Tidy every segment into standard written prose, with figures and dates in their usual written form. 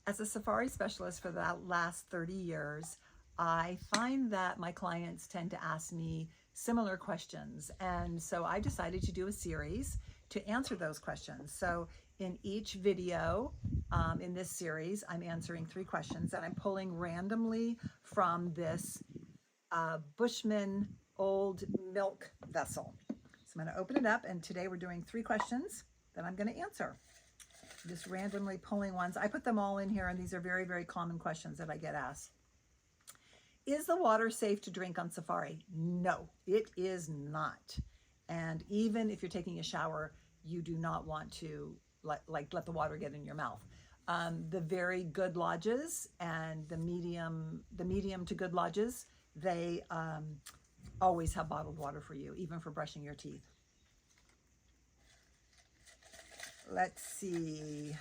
As a safari specialist for the last 30 years, I find that my clients tend to ask me similar questions. And so I decided to do a series to answer those questions. So in each video in this series, I'm answering 3 questions that I'm pulling randomly from this Bushman old milk vessel. So I'm going to open it up, and today we're doing 3 questions that I'm going to answer. Just randomly pulling ones. I put them all in here, and these are very, very common questions that I get asked. Is the water safe to drink on safari? No, it is not. And even if you're taking a shower, you do not want to let the water get in your mouth. The very good lodges and the medium to good lodges, they always have bottled water for you, even for brushing your teeth. Let's see.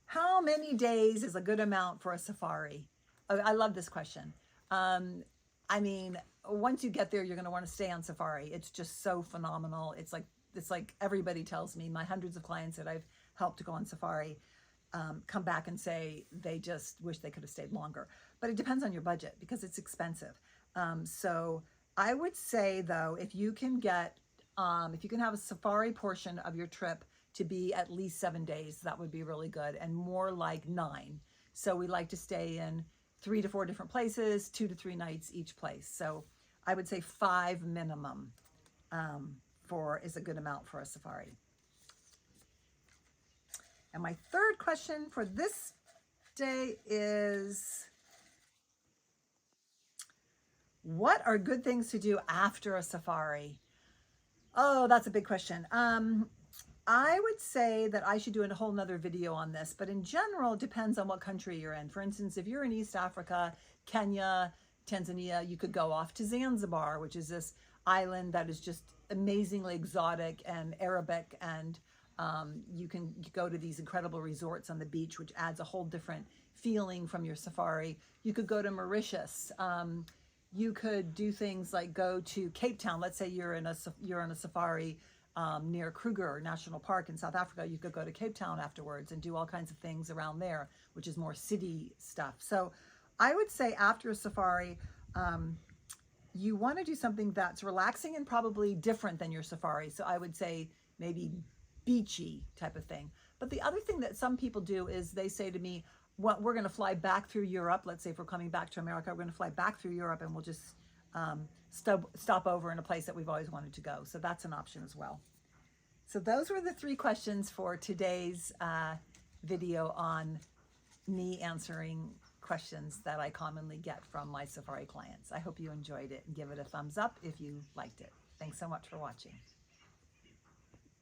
How many days is a good amount for a safari? Oh, I love this question. I mean, once you get there, you're going to want to stay on safari. It's just so phenomenal. It's like everybody tells me, my hundreds of clients that I've helped to go on safari come back and say they just wish they could have stayed longer. But it depends on your budget because it's expensive. So I would say, though, if you can have a safari portion of your trip to be at least 7 days, that would be really good, and more like 9. So we like to stay in 3 to 4 different places, 2 to 3 nights each place. So I would say 5 minimum is a good amount for a safari. And my third question for this day is, what are good things to do after a safari? Oh, that's a big question. I would say that I should do a whole nother video on this, but in general, it depends on what country you're in. For instance, if you're in East Africa, Kenya, Tanzania, you could go off to Zanzibar, which is this island that is just amazingly exotic and Arabic, and you can go to these incredible resorts on the beach, which adds a whole different feeling from your safari. You could go to Mauritius. You could do things like go to Cape Town. Let's say you're on a safari near Kruger National Park in South Africa. You could go to Cape Town afterwards and do all kinds of things around there, which is more city stuff. So I would say after a safari, you want to do something that's relaxing and probably different than your safari. So I would say maybe beachy type of thing. But the other thing that some people do is they say to me, well, we're going to fly back through Europe. Let's say if we're coming back to America, we're going to fly back through Europe, and we'll just stop over in a place that we've always wanted to go. So that's an option as well. So those were the 3 questions for today's video on me answering questions that I commonly get from my safari clients. I hope you enjoyed it, and give it a thumbs up if you liked it. Thanks so much for watching.